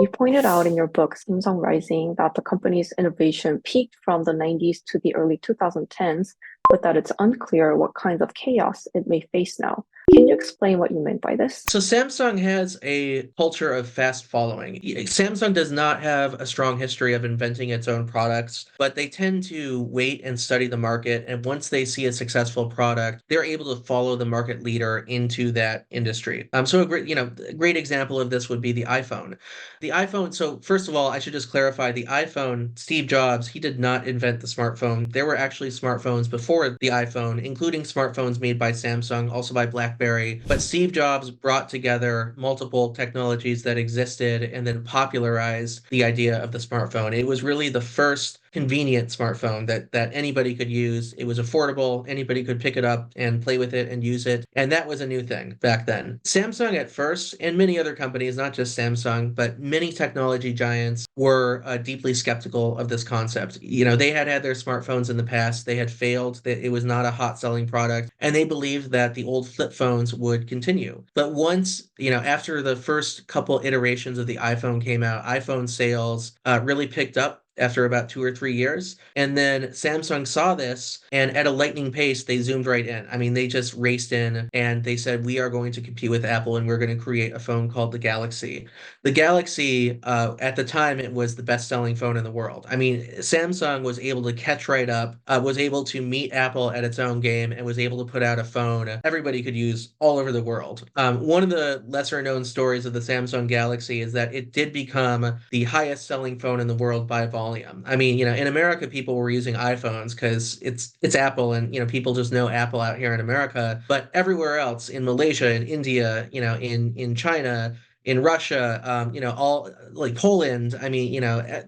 You pointed out in your book, Samsung Rising, that the company's innovation peaked from the 90s to the early 2010s, but that it's unclear what kinds of chaos it may face now. Can you explain what you meant by this? So Samsung has a culture of fast following. Samsung does not have a strong history of inventing its own products, but they tend to wait and study the market. And once they see a successful product, they're able to follow the market leader into that industry. So a great example of this would be the iPhone. The iPhone. So first of all, I should just clarify the iPhone, Steve Jobs, he did not invent the smartphone. There were actually smartphones before the iPhone, including smartphones made by Samsung, also by BlackBerry. But Steve Jobs brought together multiple technologies that existed and then popularized the idea of the smartphone. It was really the first convenient smartphone that anybody could use. It was affordable. Anybody could pick it up and play with it and use it. And that was a new thing back then. Samsung at first, and many other companies, not just Samsung, but many technology giants were deeply skeptical of this concept. They had their smartphones in the past. They had failed. That it was not a hot selling product. And they believed that the old flip phones would continue. But once, after the first couple iterations of the iPhone came out, iPhone sales really picked up after about 2 or 3 years. And then Samsung saw this, and at a lightning pace, they zoomed right in. I mean, they just raced in and they said, we are going to compete with Apple and we're going to create a phone called the Galaxy. The Galaxy, at the time, it was the best-selling phone in the world. I mean, Samsung was able to catch right up, was able to meet Apple at its own game, and was able to put out a phone everybody could use all over the world. One of the lesser-known stories of the Samsung Galaxy is that it did become the highest-selling phone in the world by volume. I mean, in America, people were using iPhones because it's Apple, and people just know Apple out here in America. But everywhere else, in Malaysia, in India, in China, in Russia, all like Poland, I mean,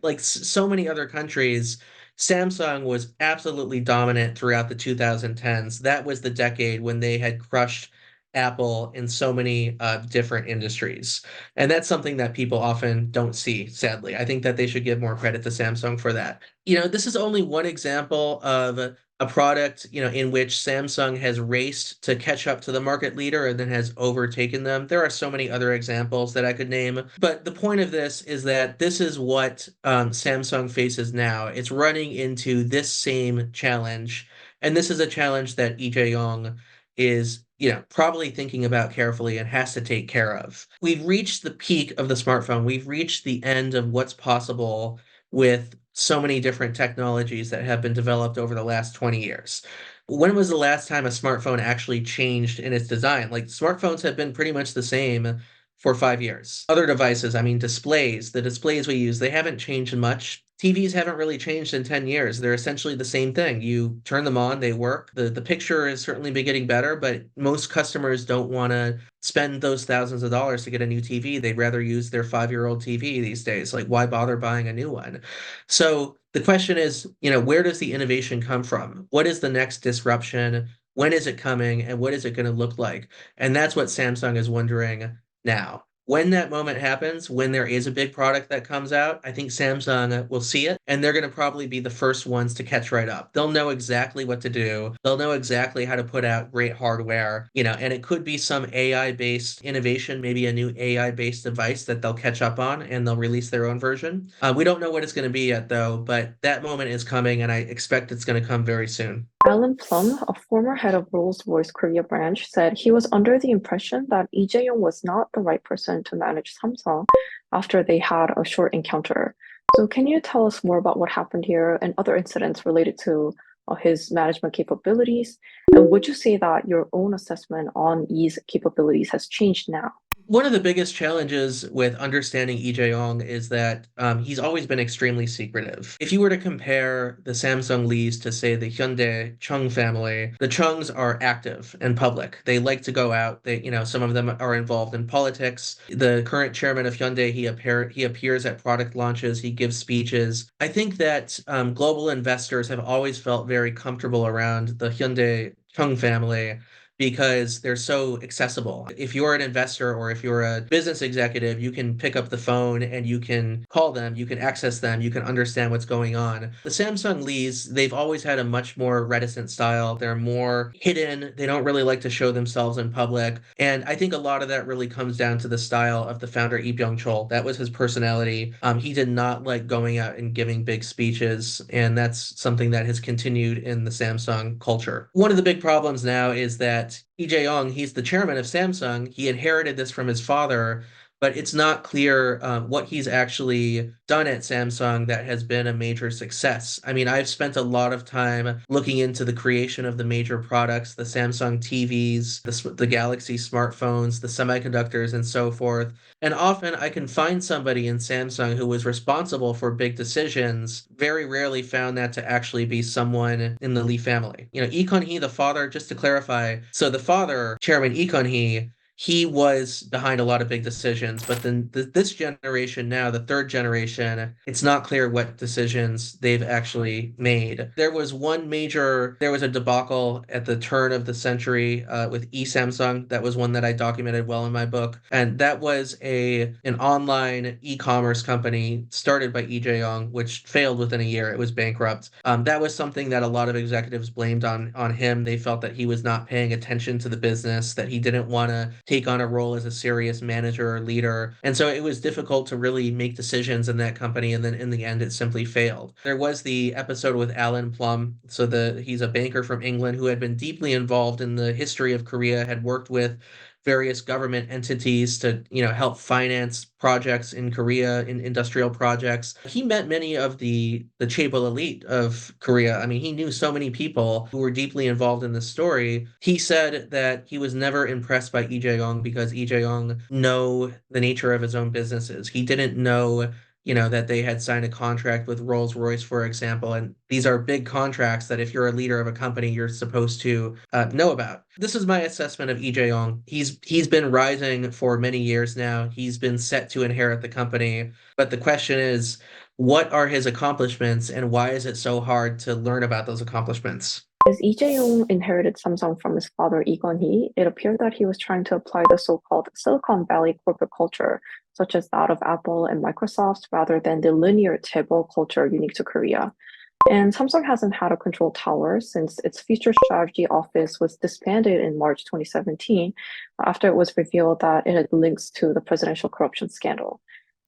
like so many other countries, Samsung was absolutely dominant throughout the 2010s. That was the decade when they had crushed Apple in so many different industries. And that's something that people often don't see, sadly. I think that they should give more credit to Samsung for that. This is only one example of a product, in which Samsung has raced to catch up to the market leader and then has overtaken them. There are so many other examples that I could name. But the point of this is that this is what Samsung faces now. It's running into this same challenge. And this is a challenge that Lee Jae-yong is probably thinking about carefully and has to take care of. We've reached the peak of the smartphone. We've reached the end of what's possible with so many different technologies that have been developed over the last 20 years. When was the last time a smartphone actually changed in its design? Like, smartphones have been pretty much the same for 5 years. Other devices, I mean, the displays we use, they haven't changed much. TVs haven't really changed in 10 years. They're essentially the same thing. You turn them on, they work. The picture has certainly been getting better, but most customers don't want to spend those thousands of dollars to get a new TV. They'd rather use their 5-year-old TV these days. Like, why bother buying a new one? So the question is, where does the innovation come from? What is the next disruption? When is it coming? And what is it going to look like? And that's what Samsung is wondering now. When that moment happens, when there is a big product that comes out, I think Samsung will see it, and they're going to probably be the first ones to catch right up. They'll know exactly what to do. They'll know exactly how to put out great hardware, and it could be some AI-based innovation, maybe a new AI-based device that they'll catch up on, and they'll release their own version. We don't know what it's going to be yet, though, but that moment is coming, and I expect it's going to come very soon. Alan Plum, a former head of Rolls-Royce Korea branch, said he was under the impression that Lee Jae-yong was not the right person to manage Samsung after they had a short encounter. So can you tell us more about what happened here and other incidents related to his management capabilities? And would you say that your own assessment on Lee's capabilities has changed now? One of the biggest challenges with understanding Lee Jae-yong is that he's always been extremely secretive. If you were to compare the Samsung Lees to, say, the Hyundai Chung family, the Chungs are active and public. They like to go out. Some of them are involved in politics. The current chairman of Hyundai, he appears at product launches. He gives speeches. I think that global investors have always felt very comfortable around the Hyundai Chung family because they're so accessible. If you're an investor or if you're a business executive, you can pick up the phone and you can call them, you can access them, you can understand what's going on. The Samsung Lees, they've always had a much more reticent style. They're more hidden. They don't really like to show themselves in public. And I think a lot of that really comes down to the style of the founder, Lee Byung-chul. That was his personality. He did not like going out and giving big speeches, and that's something that has continued in the Samsung culture. One of the big problems now is that Lee Jae-yong, he's the chairman of Samsung. He inherited this from his father, but it's not clear what he's actually done at Samsung that has been a major success. I mean, I've spent a lot of time looking into the creation of the major products, the Samsung TVs, the Galaxy smartphones, the semiconductors, and so forth. And often I can find somebody in Samsung who was responsible for big decisions. Very rarely found that to actually be someone in the Lee family. You know, Lee Kun-hee, the father, just to clarify, so the father, Chairman Lee Kun-hee, he was behind a lot of big decisions, but then this generation now, the third generation, it's not clear what decisions they've actually made. There was a debacle at the turn of the century with Samsung. That was one that I documented well in my book. And that was an online e-commerce company started by Lee Jae-yong, which failed within a year. It was bankrupt. That was something that a lot of executives blamed on him. They felt that he was not paying attention to the business, that he didn't want to take on a role as a serious manager or leader. And so it was difficult to really make decisions in that company. And then in the end, it simply failed. There was the episode with Alan Plum. So he's a banker from England who had been deeply involved in the history of Korea, had worked with various government entities to, help finance projects in Korea, in industrial projects. He met many of the chaebol elite of Korea. I mean, he knew so many people who were deeply involved in this story. He said that he was never impressed by Lee Jae-yong because Lee Jae-yong know the nature of his own businesses. He didn't know that they had signed a contract with Rolls-Royce, for example. And these are big contracts that if you're a leader of a company, you're supposed to know about. This is my assessment of Lee Jae-yong. He's been rising for many years now. He's been set to inherit the company. But the question is, what are his accomplishments and why is it so hard to learn about those accomplishments? As Lee Jae-yong inherited Samsung from his father Lee Kun-hee, it appeared that he was trying to apply the so-called Silicon Valley corporate culture, such as that of Apple and Microsoft, rather than the linear chaebol culture unique to Korea. And Samsung hasn't had a control tower since its future strategy office was disbanded in March 2017 after it was revealed that it had links to the presidential corruption scandal.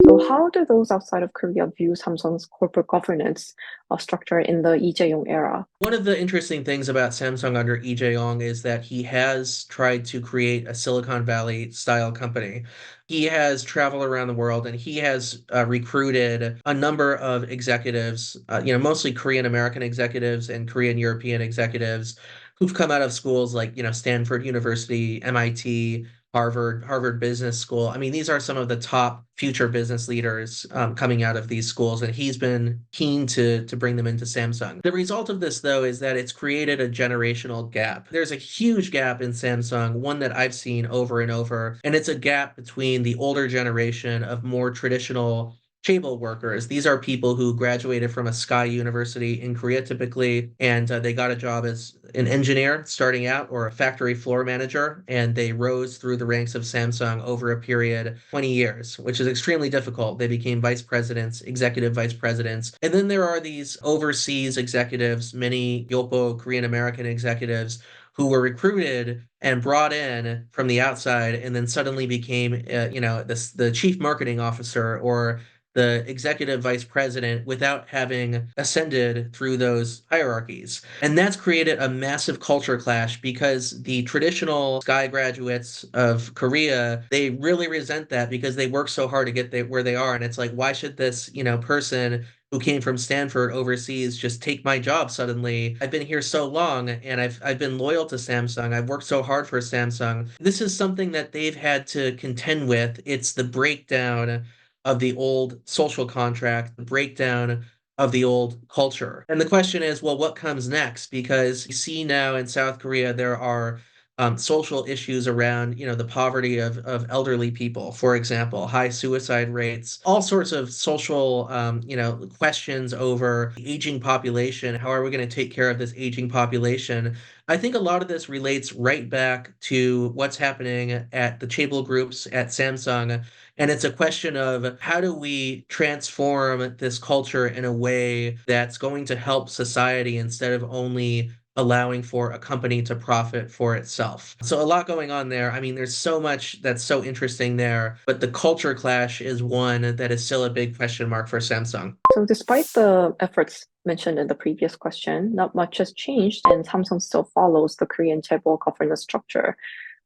So how do those outside of Korea view Samsung's corporate governance structure in the Lee Jae-yong era? One of the interesting things about Samsung under Lee Jae-yong is that he has tried to create a Silicon Valley style company. He has traveled around the world and he has recruited a number of executives, mostly Korean American executives and Korean European executives who've come out of schools like, Stanford University, MIT, Harvard Business School. I mean, these are some of the top future business leaders coming out of these schools, and he's been keen to bring them into Samsung. The result of this, though, is that it's created a generational gap. There's a huge gap in Samsung, one that I've seen over and over, and it's a gap between the older generation of more traditional chaebol workers. These are people who graduated from a Sky University in Korea typically, and they got a job as an engineer starting out or a factory floor manager, and they rose through the ranks of Samsung over a period of 20 years, which is extremely difficult. They became vice presidents, executive vice presidents. And then there are these overseas executives, many Yopo Korean American executives who were recruited and brought in from the outside and then suddenly became, the chief marketing officer or the executive vice president without having ascended through those hierarchies. And that's created a massive culture clash because the traditional Sky graduates of Korea, they really resent that because they work so hard to get where they are. And it's like, why should this, person who came from Stanford overseas just take my job suddenly? I've been here so long and I've been loyal to Samsung. I've worked so hard for Samsung. This is something that they've had to contend with. It's the breakdown of the old social contract, the breakdown of the old culture. And the question is, well, what comes next? Because you see now in South Korea, there are social issues around, the poverty of elderly people, for example, high suicide rates, all sorts of social, questions over the aging population. How are we going to take care of this aging population? I think a lot of this relates right back to what's happening at the Chable groups at Samsung. And it's a question of how do we transform this culture in a way that's going to help society instead of only allowing for a company to profit for itself. So a lot going on there. I mean, there's so much that's so interesting there, but the culture clash is one that is still a big question mark for Samsung. So despite the efforts mentioned in the previous question, not much has changed and Samsung still follows the Korean chaebol governance structure.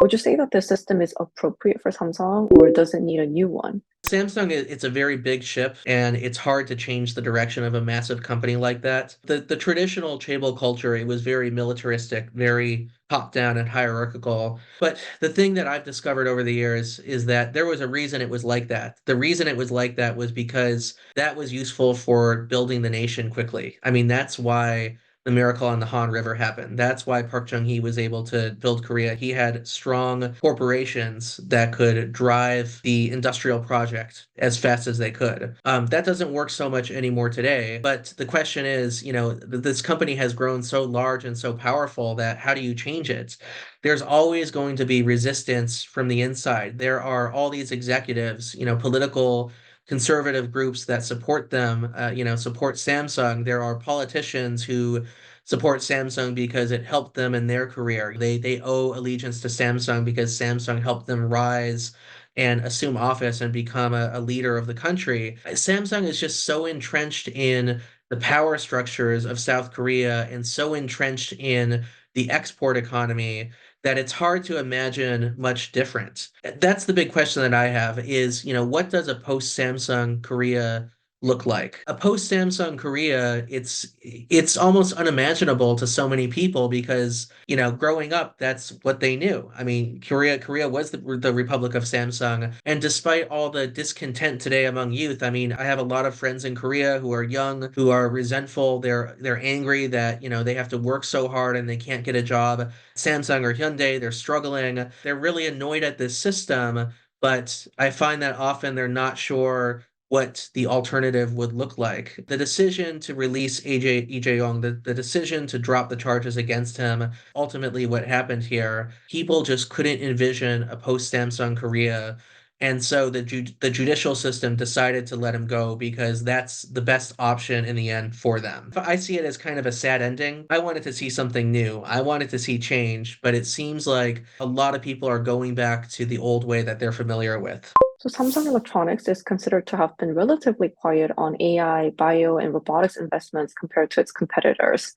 Would you say that this system is appropriate for Samsung or does it need a new one? Samsung, it's a very big ship, and it's hard to change the direction of a massive company like that. The traditional chaebol culture, it was very militaristic, very top-down and hierarchical. But the thing that I've discovered over the years is that there was a reason it was like that. The reason it was like that was because that was useful for building the nation quickly. I mean, that's why the miracle on the Han River happened. That's why Park Chung-hee was able to build Korea. He had strong corporations that could drive the industrial project as fast as they could. That doesn't work so much anymore today. But the question is, this company has grown so large and so powerful that how do you change it? There's always going to be resistance from the inside. There are all these executives, political conservative groups that support them, support Samsung. There are politicians who support Samsung because it helped them in their career. They owe allegiance to Samsung because Samsung helped them rise and assume office and become a leader of the country. Samsung is just so entrenched in the power structures of South Korea and so entrenched in the export economy that it's hard to imagine much different. That's the big question that I have is, what does a post-Samsung Korea look like? A post-Samsung Korea, it's almost unimaginable to so many people because, growing up, that's what they knew. I mean, Korea was the Republic of Samsung. And despite all the discontent today among youth, I mean, I have a lot of friends in Korea who are young, who are resentful. They're angry that, they have to work so hard and they can't get a job. Samsung or Hyundai, they're struggling. They're really annoyed at this system, but I find that often they're not sure what the alternative would look like. The decision to release Lee Jae-yong, the decision to drop the charges against him, ultimately what happened here, people just couldn't envision a post-Samsung Korea. And so the judicial system decided to let him go because that's the best option in the end for them. But I see it as kind of a sad ending. I wanted to see something new. I wanted to see change, but it seems like a lot of people are going back to the old way that they're familiar with. So Samsung Electronics is considered to have been relatively quiet on AI, bio, and robotics investments compared to its competitors.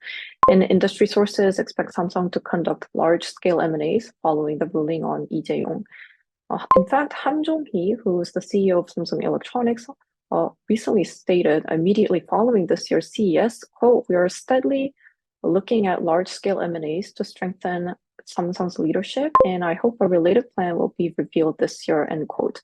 And industry sources expect Samsung to conduct large-scale M&As following the ruling on Lee Jae-yong. In fact, Han Jong-hee, who is the CEO of Samsung Electronics, recently stated immediately following this year's CES, quote, "We are steadily looking at large-scale M&As to strengthen Samsung's leadership, and I hope a related plan will be revealed this year," end quote.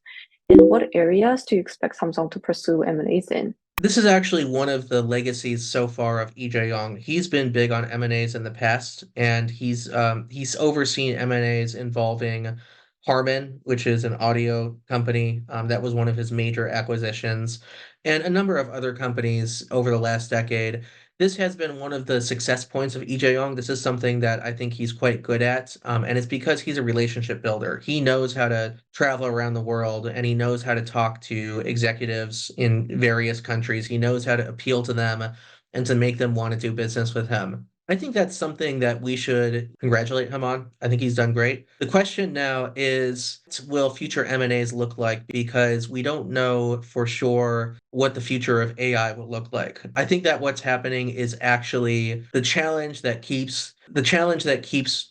In what areas do you expect Samsung to pursue M&As in? This is actually one of the legacies so far of Lee Jae-yong. He's been big on M&As in the past, and he's overseen M&As involving Harman, which is an audio company. That was one of his major acquisitions, and a number of other companies over the last decade. This has been one of the success points of Lee Jae-yong. This is something that I think he's quite good at, and it's because he's a relationship builder. He knows how to travel around the world, and he knows how to talk to executives in various countries. He knows how to appeal to them and to make them want to do business with him. I think that's something that we should congratulate him on. I think he's done great. The question now is, will future M&As look like? Because we don't know for sure what the future of AI will look like. I think that what's happening is actually the challenge that keeps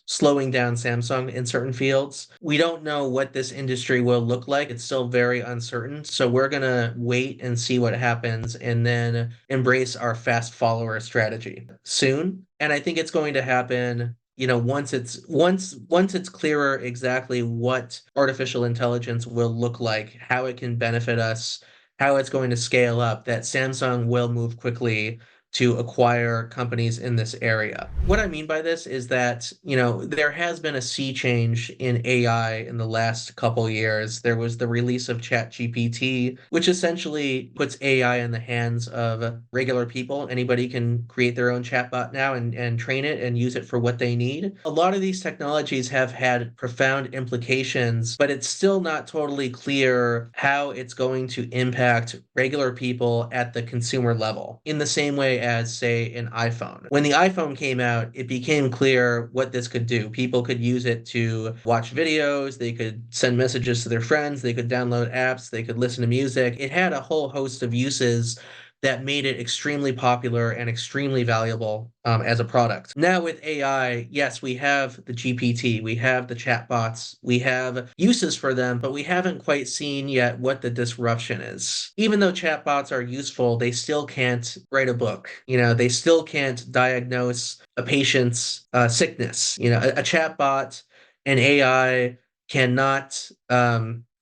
slowing down Samsung in certain fields. We don't know what this industry will look like. It's still very uncertain. So we're going to wait and see what happens and then embrace our fast follower strategy soon. And I think it's going to happen, once it's clearer exactly what artificial intelligence will look like, how it can benefit us, how it's going to scale up, that Samsung will move quickly to acquire companies in this area. What I mean by this is that, there has been a sea change in AI in the last couple years. There was the release of ChatGPT, which essentially puts AI in the hands of regular people. Anybody can create their own chatbot now and train it and use it for what they need. A lot of these technologies have had profound implications, but it's still not totally clear how it's going to impact regular people at the consumer level, in the same way as, say, an iPhone. When the iPhone came out, it became clear what this could do. People could use it to watch videos, they could send messages to their friends, they could download apps, they could listen to music. It had a whole host of uses that made it extremely popular and extremely valuable as a product. Now with AI, yes, we have the GPT, we have the chatbots, we have uses for them, but we haven't quite seen yet what the disruption is. Even though chatbots are useful, they still can't write a book. They still can't diagnose a patient's sickness. A chatbot, an AI cannot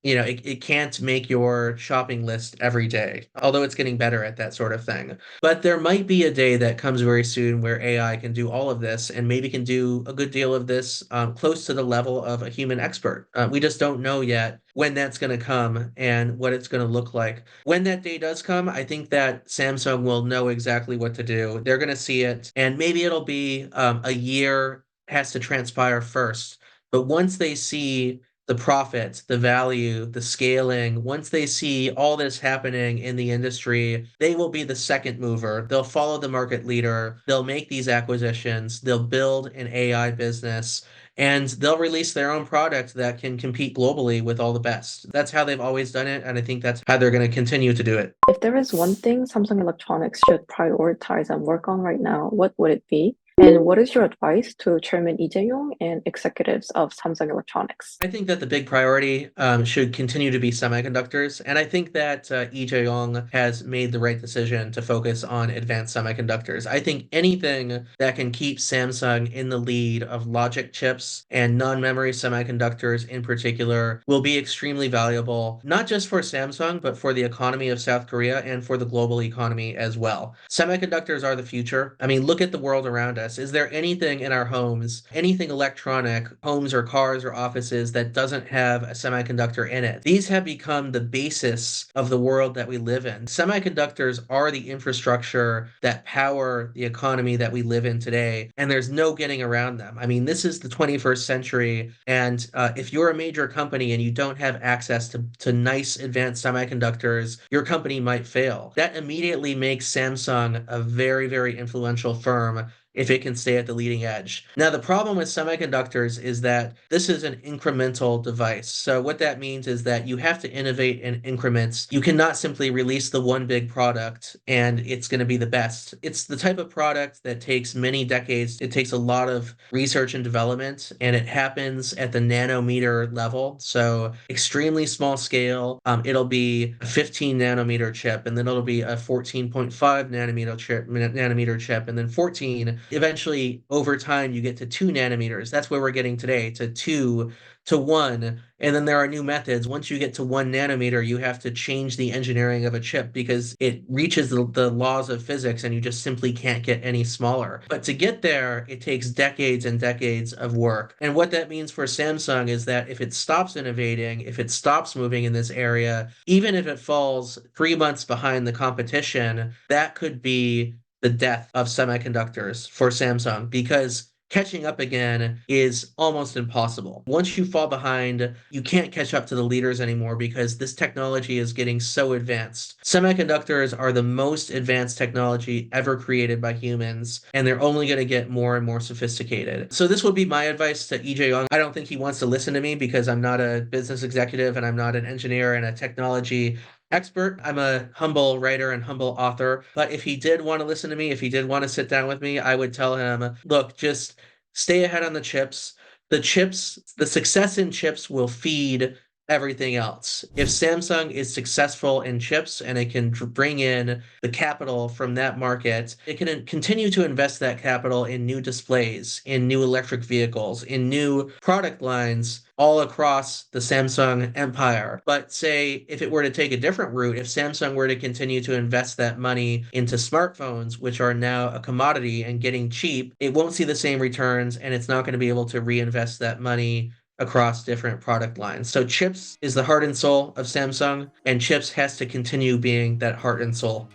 it can't make your shopping list every day, although it's getting better at that sort of thing. But there might be a day that comes very soon where AI can do all of this and maybe can do a good deal of this close to the level of a human expert. We just don't know yet when that's going to come and what it's going to look like. When that day does come, I think that Samsung will know exactly what to do. They're going to see it, and maybe it'll be a year has to transpire first. But once they see the profit, the value, the scaling, once they see all this happening in the industry, they will be the second mover. They'll follow the market leader. They'll make these acquisitions. They'll build an AI business, and they'll release their own product that can compete globally with all the best. That's how they've always done it, and I think that's how they're going to continue to do it. If there is one thing Samsung Electronics should prioritize and work on right now, what would it be? And what is your advice to Chairman Lee Jae-yong and executives of Samsung Electronics? I think that the big priority should continue to be semiconductors. And I think that Lee Jae-yong has made the right decision to focus on advanced semiconductors. I think anything that can keep Samsung in the lead of logic chips and non-memory semiconductors in particular will be extremely valuable, not just for Samsung, but for the economy of South Korea and for the global economy as well. Semiconductors are the future. I mean, look at the world around us. Is there anything in our homes, anything electronic, homes or cars or offices, that doesn't have a semiconductor in it? These have become the basis of the world that we live in. Semiconductors are the infrastructure that power the economy that we live in today, and there's no getting around them. I mean, this is the 21st century, and if you're a major company and you don't have access to nice advanced semiconductors, your company might fail. That immediately makes Samsung a very, very influential firm if it can stay at the leading edge. Now, the problem with semiconductors is that this is an incremental device. So what that means is that you have to innovate in increments. You cannot simply release the one big product and it's going to be the best. It's the type of product that takes many decades. It takes a lot of research and development, and it happens at the nanometer level. So extremely small scale. It'll be a 15 nanometer chip, and then it'll be a 14.5 nanometer chip, and then 14. Eventually, over time, you get to 2 nanometers. That's where we're getting today, to 2 to 1. And then there are new methods. Once you get to 1 nanometer, you have to change the engineering of a chip because it reaches the laws of physics and you just simply can't get any smaller. But to get there, it takes decades and decades of work. And what that means for Samsung is that if it stops innovating, if it stops moving in this area, even if it falls 3 months behind the competition, that could be the death of semiconductors for Samsung, because catching up again is almost impossible. Once you fall behind, you can't catch up to the leaders anymore because this technology is getting so advanced. Semiconductors are the most advanced technology ever created by humans, and they're only going to get more and more sophisticated. So this would be my advice to Lee Jae-yong. I don't think he wants to listen to me because I'm not a business executive and I'm not an engineer and a technology expert. I'm a humble writer and humble author. But if he did want to listen to me, if he did want to sit down with me, I would tell him, look, just stay ahead on the chips. The success in chips will feed everything else. If Samsung is successful in chips and it can bring in the capital from that market, it can continue to invest that capital in new displays, in new electric vehicles, in new product lines all across the Samsung empire. But say if it were to take a different route, if Samsung were to continue to invest that money into smartphones, which are now a commodity and getting cheap, it won't see the same returns and it's not going to be able to reinvest that money across different product lines. So chips is the heart and soul of Samsung, and chips has to continue being that heart and soul